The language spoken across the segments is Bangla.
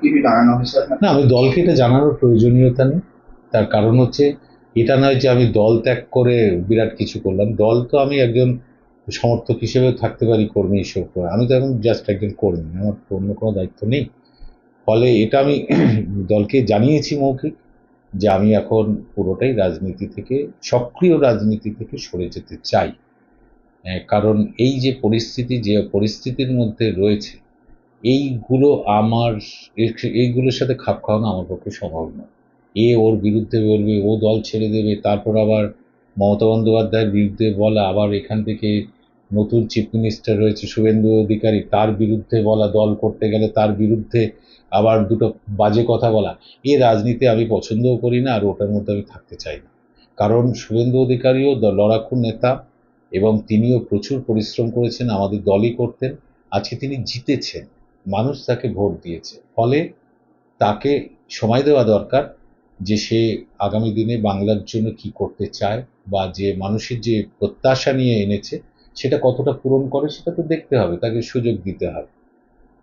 কিছু জানানো হয়েছে? না, আমি দলকে এটা জানানোর প্রয়োজনীয়তা নেই। তার কারণ হচ্ছে এটা নয় যে আমি দল ত্যাগ করে বিরাট কিছু করলাম। দল তো আমি একজন সমর্থক হিসেবেও থাকতে পারি, কর্মী হিসেবে। আমি তো এখন জাস্ট একজন কর্মী, আমার তো অন্য কোনো দায়িত্ব নেই। ফলে এটা আমি দলকে জানিয়েছি মৌখিক যে আমি এখন পুরোটাই রাজনীতি থেকে, সক্রিয় রাজনীতি থেকে সরে যেতে চাই। কারণ এই যে পরিস্থিতির মধ্যে রয়েছে, এইগুলোর সাথে খাপ খাওয়ানো আমার পক্ষে সম্ভব নয়। ওর বিরুদ্ধে বলবে, ও দল ছেড়ে দেবে, তারপর আবার মমতা বন্দ্যোপাধ্যায়ের বিরুদ্ধে বলা, আবার এখান থেকে নতুন চিফ মিনিস্টার রয়েছে শুভেন্দু অধিকারী, তার বিরুদ্ধে বলা, দল করতে গেলে তার বিরুদ্ধে আবার দুটো বাজে কথা বলা। রাজনীতি আমি পছন্দও করি না, আর ওটার মধ্যে আমি থাকতে চাই না। কারণ শুভেন্দু অধিকারীও লড়াকু নেতা, এবং তিনিও প্রচুর পরিশ্রম করেছেন, আমাদের দলই করতেন। আজকে তিনি জিতেছেন, মানুষ তাকে ভোট দিয়েছে, ফলে তাকে সময় দেওয়া দরকার যে সে আগামী দিনে বাংলার জন্য কি করতে চায়, বা যে মানুষের যে প্রত্যাশা নিয়ে এনেছে সেটা কতটা পূরণ করে সেটা তো দেখতে হবে, তাকে সুযোগ দিতে হবে।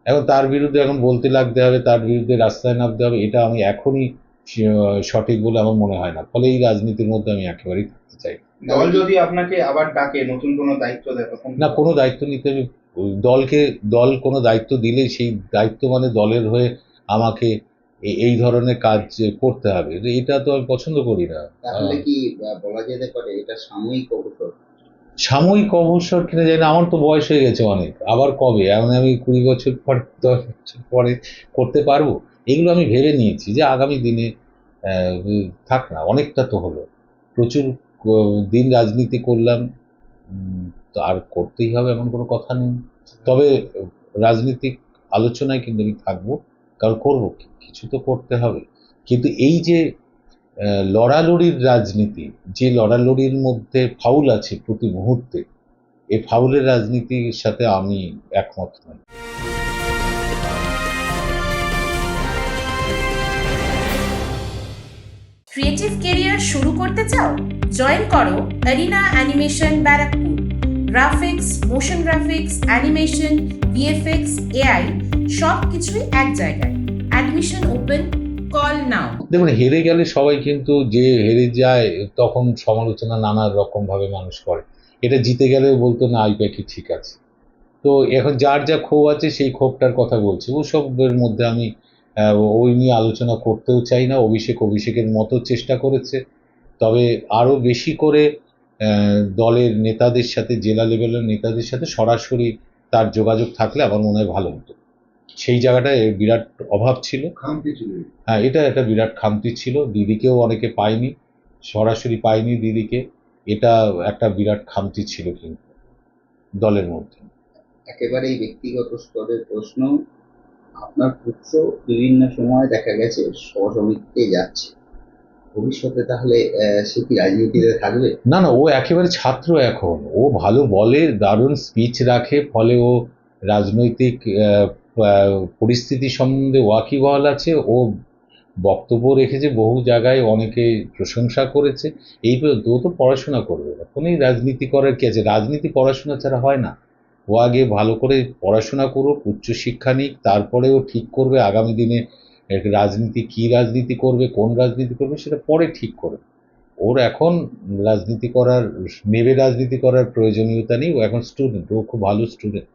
এখন তার বিরুদ্ধে এখন বলতে লাগতে হবে, তার বিরুদ্ধে রাস্তায় নামতে হবে, এটা আমি এখনই সঠিক বলে আমার মনে হয় না। ফলে এই রাজনীতির মধ্যে আমি একেবারেই থাকতে চাই। দল যদি আপনাকে আবার ডাকে, নতুন কোনো দায়িত্ব দেয়, তখন না, কোনো দায়িত্ব নিতে আমি দল কোনো দায়িত্ব দিলে সেই দায়িত্ব মানে দলের হয়ে আমাকে এই ধরনের কাজ করতে হবে, এটা তো আমি পছন্দ করি না। তাহলে কি বলা যেতে পারে এটা সাময়িক অবসর? সাময়িক অবসর কিনা জানি না, আমার তো বয়স হয়ে গেছে অনেক, আবার কবে? এখন আমি 20 বছর পরে 10 বছর পরে করতে পারবো? এগুলো আমি ভেবে নিয়েছি যে আগামী দিনে থাক না, অনেকটা তো হলো, প্রচুর দিন রাজনীতি করলাম, তো আর করতেই হবে এমন কোনো কথা নেই। তবে রাজনীতিক আলোচনায় কিন্তু আমি থাকবো, কারণ করবো কিছু তো করতে হবে। কিন্তু এই যে লড়ালড়ির রাজনীতি, যে লড়ালড়ির মধ্যে ফাউল আছে প্রতি মুহূর্তে, এই ফাউলের রাজনীতির সাথে আমি একমত নই। ক্রিয়েটিভ ক্যারিয়ার শুরু করতে চাও? জয়েন করো arena animation Barrackpore. Graphics, motion graphics, animation, VFX, AI সব কিছুই এক জায়গায়। Admission open, call now. দেখুন, হেরে গেলে সবাই কিন্তু, যে হেরে যায় তখন সমালোচনা নানা রকম ভাবে মানুষ করে। এটা জিতে গেলে বলতো না, আইপ্যাকি ঠিক আছে। তো এখন যার যা ক্ষোভ আছে সেই ক্ষোভটার কথা বলছি, ওসবের মধ্যে আমি ওই নিয়ে আলোচনা করতেও চাই না। অভিষেকের মতো চেষ্টা করেছে, তবে আরও বেশি করে দলের নেতাদের সাথে, জেলা লেভেলের নেতাদের সাথে সরাসরি তার যোগাযোগ থাকলে আমার মনে হয় ভালো হতো। সেই জায়গাটায় বিরাট অভাব ছিল, খামতি ছিল। হ্যাঁ, এটা একটা বিরাট খামতি ছিল। দিদিকেও অনেকে পায়নি, সরাসরি পায়নি দিদিকে, এটা একটা বিরাট খামতি ছিল কিন্তু দলের মধ্যে। একেবারেই ব্যক্তিগত স্তরের প্রশ্ন, আপনার পুত্র বিভিন্ন সময় দেখা গেছে সভা সমিতিতে যাচ্ছে, ভবিষ্যতে তাহলে সে কি রাজনীতিতে থাকবে? না, ও একেবারে ছাত্র এখন, ও ভালো বলে, দারুণ স্পিচ রাখে, ফলে ও রাজনৈতিক পরিস্থিতি সম্বন্ধে ওয়াকিবহাল আছে। ও বক্তব্য রেখেছে বহু জায়গায়, অনেকে প্রশংসা করেছে। ও তো পড়াশোনা করবে, এখন এই রাজনীতি করার কি আছে? রাজনীতি পড়াশোনা ছাড়া হয় না। ও আগে ভালো করে পড়াশোনা করুক, উচ্চশিক্ষা নিক, তারপরে ও ঠিক করবে আগামী দিনে রাজনীতি, কি রাজনীতি করবে, কোন রাজনীতি করবে সেটা পরে ঠিক করবে। ওর এখন রাজনীতি করার প্রয়োজনীয়তা নেই। ও এখন স্টুডেন্ট, ও খুব ভালো স্টুডেন্ট।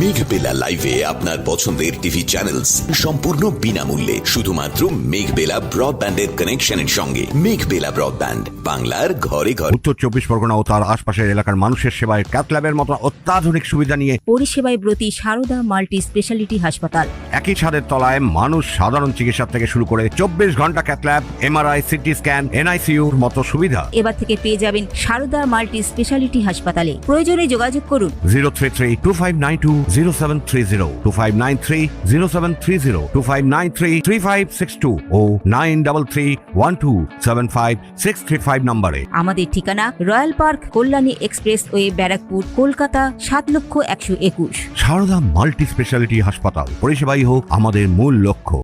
মেঘবেলা লাইভে আপনার পছন্দের টিভি চ্যানেলস সম্পূর্ণ বিনামূল্যে, শুধুমাত্র মেঘবেলা ব্রডব্যান্ডের কানেকশনের সঙ্গে। মেঘবেলা ব্রডব্যান্ড, বাংলার ঘরে ঘরে। উত্তর 24 পরগনা ও তার আশপাশের এলাকার মানুষের সেবায় ক্যাথ ল্যাবের মতো অত্যাধুনিক সুবিধা নিয়ে পরিষেবায় ব্রতী সারদা মাল্টি স্পেশালিটি হাসপাতাল। একই ছাদের তলায় মানুষ সাধারণ চিকিৎসা থেকে শুরু করে 24 ঘন্টা cath lab, MRI, CT scan, এনআইসিইউর মতো সুবিধা এবার থেকে পেয়ে যাবেন সারদা মাল্টি স্পেশালিটি হাসপাতালে। প্রয়োজনে যোগাযোগ করুন 033-2592-0730, 2593-0730, 2593-3562 ও 9331275635 নম্বরে। আমাদের ঠিকানা Royal Park, Kalyani expressway, Barrackpore, Kolkata 7,121,000। Sarada multi speciality হাসপাতাল, পরিষেবাই হোক আমাদের মূল লক্ষ্য।